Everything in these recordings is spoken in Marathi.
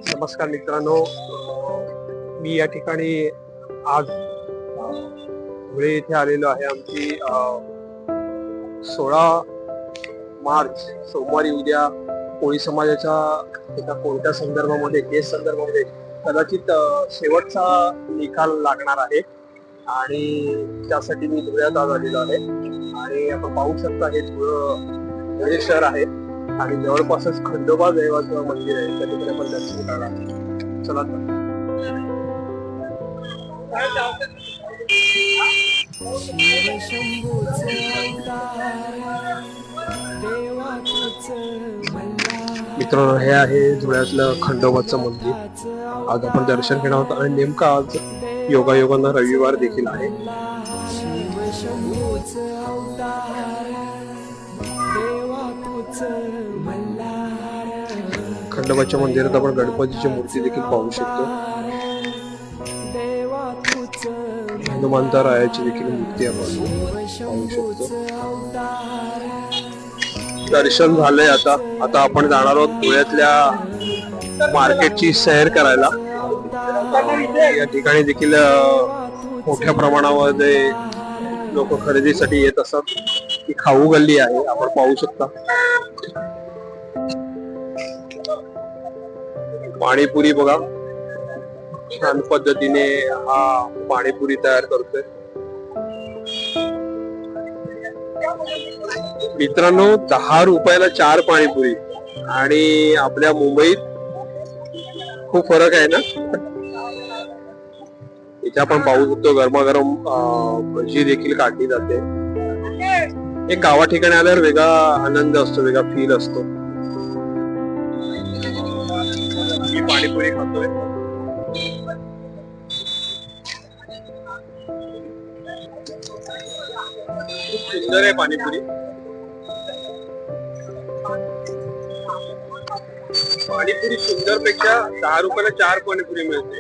नमस्कार मित्रांनो, मी या ठिकाणी आज धुळे येथे आलेलो आहे. आमची 16 मार्च सोमवारी उद्या कोळी समाजाच्या एका कोणत्या संदर्भामध्ये, केस संदर्भामध्ये कदाचित शेवटचा निकाल लागणार आहे आणि त्यासाठी मी धुळ्यात आज आलेलो आहे. आणि आपण पाहू शकता हे धुळे शहर आहे आणि जवळपासच खंडोबा देवाचं मंदिर आहे. त्या ठिकाणी आपण दर्शन करणार. चला तर. मित्रांनो, हे आहे धुळ्यातलं खंडोबाचं मंदिर. आज आपण दर्शन घेणार आहोत आणि नेमका आज योगायोगानं रविवार देखील आहे. खंडोबाच्या मंदिरात आपण गणपतीची मूर्ती देखील पाहू शकतो. हनुमंता रायाची देखील मूर्ती आपण पाहू शकतो. दर्शन झालंय. आता आपण जाणार आहोत धुळ्यातल्या मार्केटची सैर करायला. या ठिकाणी देखील मोठ्या प्रमाणामध्ये लोक खरेदीसाठी येत असतात. ही खाऊ गल्ली आहे, आपण पाहू शकता. पाणीपुरी बघा, छान पद्धतीने हा पाणीपुरी तयार करतोय. मित्रांनो, 10 रुपयाला 4 पाणीपुरी आणि आपल्या मुंबईत खूप फरक आहे ना. इथे आपण पाहू शकतो गरमागरम भजी देखील काढली जाते. एक गावा ठिकाणी आल्यावर वेगळा आनंद असतो, वेगळा फील असतो. ही पाणीपुरी खातोय. सुंदर आहे पाणीपुरी. पाणीपुरी सुंदर पेक्षा 10 रुपयाला 4 पाणीपुरी मिळते.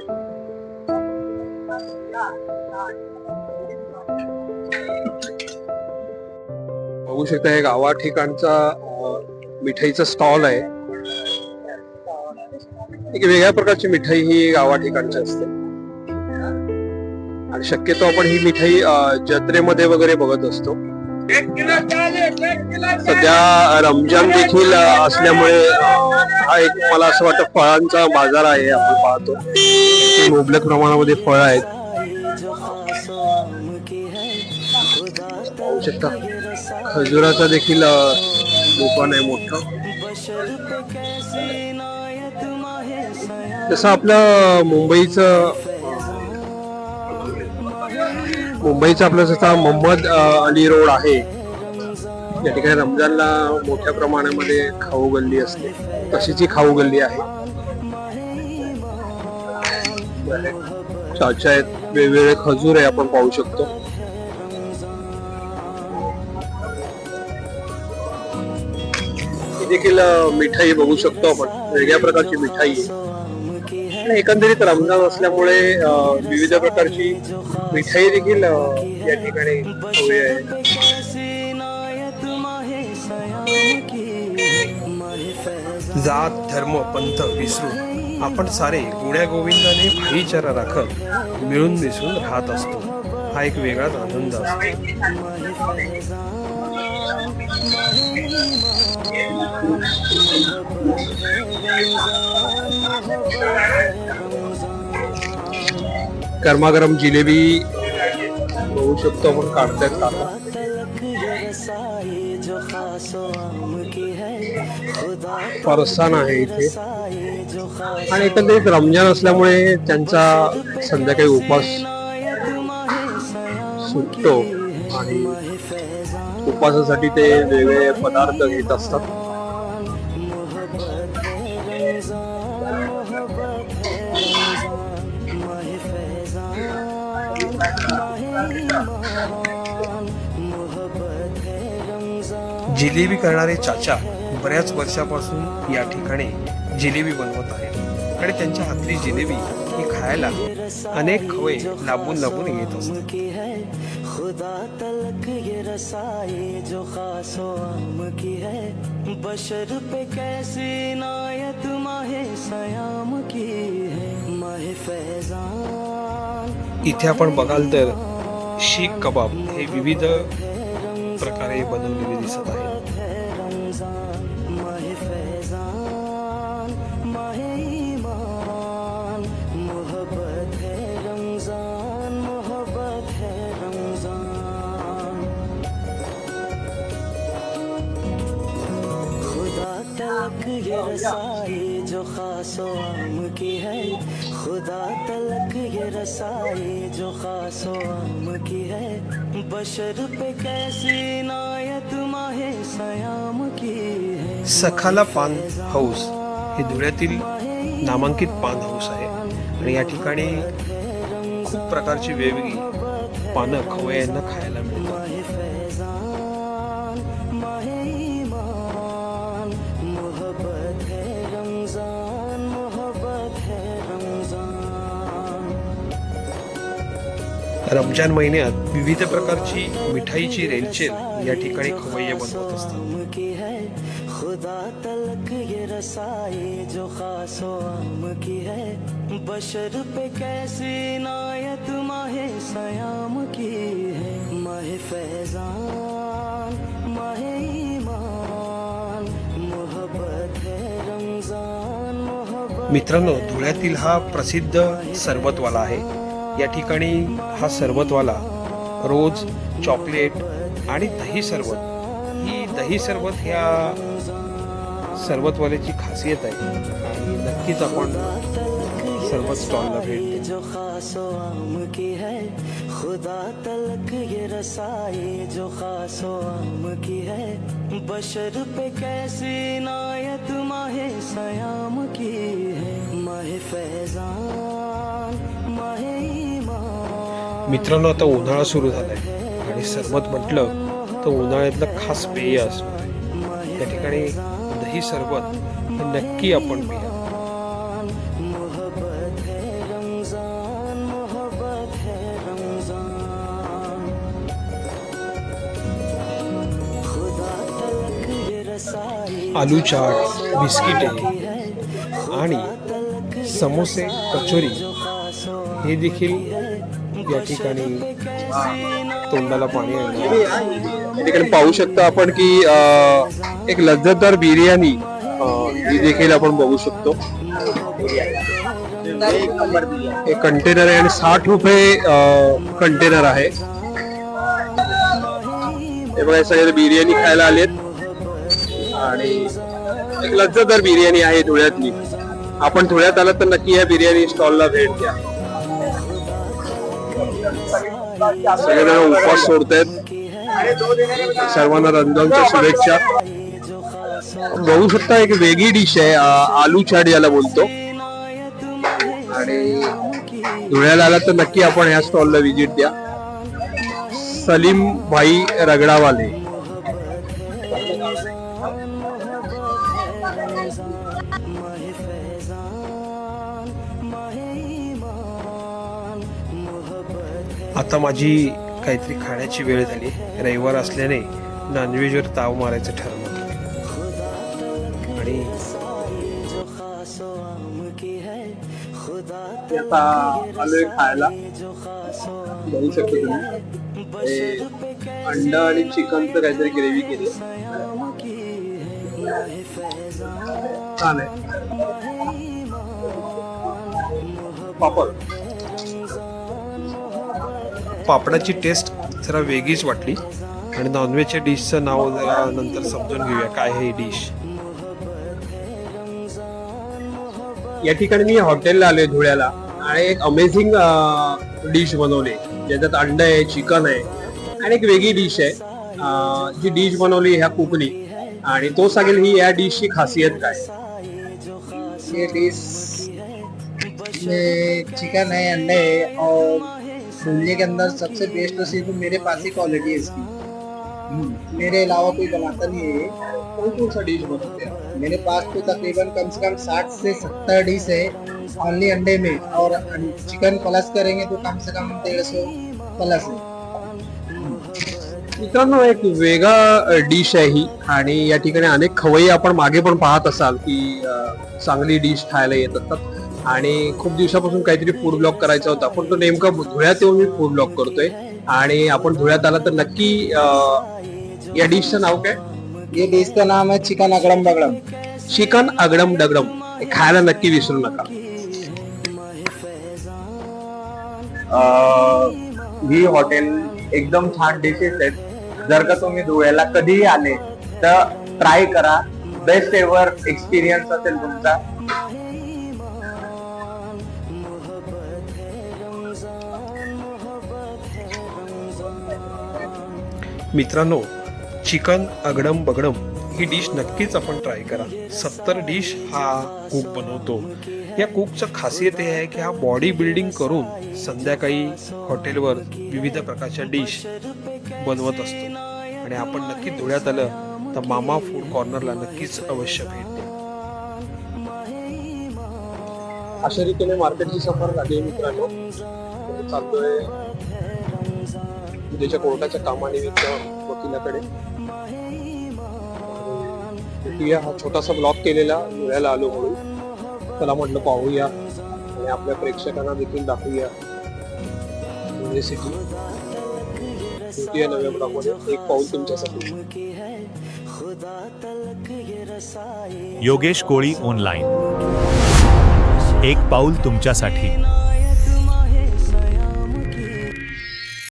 बघू शकता, हे गावा ठिकाणचा मिठाईचा स्टॉल आहे. एक वेगळ्या प्रकारची मिठाई ही गावा ठिकाणची असते आणि शक्यतो आपण ही मिठाई जत्रेमध्ये वगैरे बघत असतो. सध्या रमजान देखील असल्यामुळे हा एक, मला असं वाटतं, फळांचा बाजार आहे. आपण पाहतो मुबलक प्रमाणामध्ये फळ आहेत. पाहू शकता खजुराचा देखील दुकान आहे मोठं. तसं आपलं मुंबईचं आपलं जसा मोहम्मद अली रोड आहे, या ठिकाणी रमजानला मोठ्या प्रमाणामध्ये खाऊ गल्ली असते, तशीच ही खाऊ गल्ली आहे. चाचा आहेत, वेगवेगळे खजूर आहे, आपण पाहू शकतो. देखील मिठाई बघू शकतो आपण, वेगळ्या प्रकारची मिठाई आहे. एकंदरीत रमजान असल्यामुळे विविध प्रकारची मिठाई देखील या ठिकाणी हवी आहे. जात धर्म पंथ विसरून आपण सारे गुण्या गोविंदाने भाईचारा राखत मिळून मिसळून राहत असतो. हा एक वेगळाच आनंद असतो. गरमागरम जिलेबी बघू शकतो आपण, काढतायत काका. फरसाण आहे इथे. आणि एकंदरीत रमजान असल्यामुळे त्यांचा संध्याकाळी उपास सुटतो आणि उपासासाठी ते वेगवेगळे पदार्थ घेत असतात. जिलेबी करणारे चाचा बऱ्याच वर्षापासून या ठिकाणी जिलेबी बनवत आहेत आणि त्यांच्या हातली जिलेबी ही खायला अनेक खवय लांबून लांबून येत असतात. खुदा तलक ये रसाई जो खासो आम की है, बशर पे कैसी नायत माहे सयाम की है, माहे फैजान। इथे आपण बघाल तर शीख कबाब हे विविध प्रकारे बनवलेले दिसत आहे. माहे फैजान माहे ईमान, मोहब्बत है रमजान, मोहब्बत है रमजान। खुदा तलक ये रसाई जो खासो आम की है, खुदा तलक ये रसाई जो खासो आम की है, बशर पे कैसी नायत माहे सयाम की है। सखाला पान हाऊस हे धुळ्यातील नामांकित पान हाऊस आहे आणि या ठिकाणी खूप प्रकारची वेगवेगळी पानं खवय्यांना खायला मिळतात. माहे फैजान माहे ईमान, मोहब्बत है रमजान, मोहब्बत है रमजान। रमजान महिन्यात विविध प्रकारची मिठाईची रेलचेल या ठिकाणी खवय्ये बनवत असतात. आम की है, खुदा तलक ये रसाई जो खासो आम की है, बशर पे कैसी नायत माहे सयाम की है, माहे फैजान माहे ईमान, मोहब्बत है रमजान, मोहब्बत। मित्रांनो, धुळ्यातील हा प्रसिद्ध सरबतवाला आहे. या ठिकाणी हा सरबतवाला रोज चॉकलेट आणि दही सरबत, ही दही सरबत ह्या सरबतवाल्याची खासियत आहे आणि नक्कीच आपण सरबत स्टॉलला भेट द्या. जो खासो आम की है, खुदा तलक ये रसाई जो खासो आम की है, बशर पे कैसी नायत माहे सयाम की है, माहे फैजान माहे ईमान। मित्रांनो, आता उन्हाळा सुरू झालाय आणि सरबत म्हटलं तर उन्हाळ्यातलं खास पेय असतं. त्या ठिकाणी दही सरबत हे नक्की आपण पिया. मोहब्बत है रमजान, मोहब्बत है रमजान। खुदा तलक ये रसाई आलू चाट, बिस्किटे आणि समोसे, कचोरी हे देखील या ठिकाणी तोंडाला पाणी आणणार. या ठिकाणी पाहू शकता आपण की एक लज्जतदार बिर्याणी ही देखील आपण बघू शकतो. एक कंटेनर आहे आणि 60 रुपये कंटेनर आहे. हे बघा, सगळे बिर्याणी खायला आलेत आणि एक लज्जतदार बिर्याणी आहे धुळ्यातली. आपण धुळ्यात आलात तर नक्की या बिर्याणी स्टॉलला भेट द्या. सगळेजण उपवास सोडतायत. सर्वांना रमजानच्या शुभेच्छा. बघू शकता एक वेगळी डिश आहे, आलू चाट याला बोलतो. आणि धुळ्याला आलात तर नक्की आपण ह्या स्टॉलला व्हिजिट द्या. सलीम भाई रगडावाले. आता माझी काहीतरी खाण्याची वेळ झाली. रविवार असल्याने नॉनव्हेजवर ताव मारायचं ठरवलं आणि आता आलोय खायला. बघू शकतो तुम्ही अंडा आणि चिकनचं काहीतरी ग्रेव्ही केली. छान आहे. पापड, पापडाची टेस्ट जरा वेगळीच वाटली आणि नॉनव्हेजच्या डिशचं नाव जरा नंतर समजून घेऊया काय आहे ही डिश. या ठिकाणी मी हॉटेलला आलोय धुळ्याला आणि एक अमेझिंग डिश बनवली ज्याच्यात अंडा आहे, चिकन आहे आणि एक वेगळी डिश आहे. जी डिश बनवली ह्या कुकनी आणि तो सांगेल ही या डिशची खासियत काय. ये डिश में चिकन है, अंडे है और भुनने के अंदर सबसे बेस्ट तो सिर्फ मेरे पास ही क्वालिटी है इसकी। मेरे अलावा कोई बनाता नहीं है। कौन कौन सा डिश बनते हैं? मेरे पास तो तकरीबन कम से कम 60 से 70 डिश है ओनली अंडे में, और चिकन प्लस करेंगे तो कम से कम 150 प्लस है। मित्रांनो एक वेगळा डिश आहे ही आणि या ठिकाणी अनेक खवय्ये आपण मागे पण पाहत असाल की चांगली डिश खायला येत असतात आणि खूप दिवसापासून काहीतरी फूड ब्लॉग करायचा होता पण तो नेमका धुळ्यात येऊन मी फूड ब्लॉग करतोय आणि आपण धुळ्यात आला तर नक्की या डिशचं नाव काय? ये डिश का नाम है चिकन अगड़म बगड़म। चिकन अगडम डगडम हे खायला नक्की विसरू नका. ही हॉटेल एकदम छान डिशेस आहेत. जर का तुम्ही धुळ्याला कधीही आले तर ट्राय करा. बेस्ट एव्हर एक्सपिरियन्स असेल तुमचा. मित्रांनो चिकन अगडम बगडम ही डिश नक्कीच आपण ट्राय करा. 70 डिश हा कुक बनवतो. या कुकचं खासियत हे आहे की हा बॉडी बिल्डिंग करून संध्याकाळी हॉटेलवर विविध प्रकारच्या डिश बनवत असतो आणि आपण नक्की धुळ्यात आलं तर मामा फूड कॉर्नरला नक्कीच अवश्य भेट द्या. अशा रीतीने मार्केटची सफर झाली मित्रांनो. चालतोय उद्याच्या कोर्टाच्या कामानिमित्त वकिलाकडे. हा छोटासा ब्लॉग केलेला धुळ्याला आलो म्हणून त्याला म्हटलं पाहूया आणि आपल्या प्रेक्षकांना देखील दाखवूया धुळे सिटी. भेटूया नव्या ब्लॉगमध्ये. एक पाऊल तुमच्यासाठी. योगेश कोळी ऑनलाईन, एक पाऊल तुमच्यासाठी.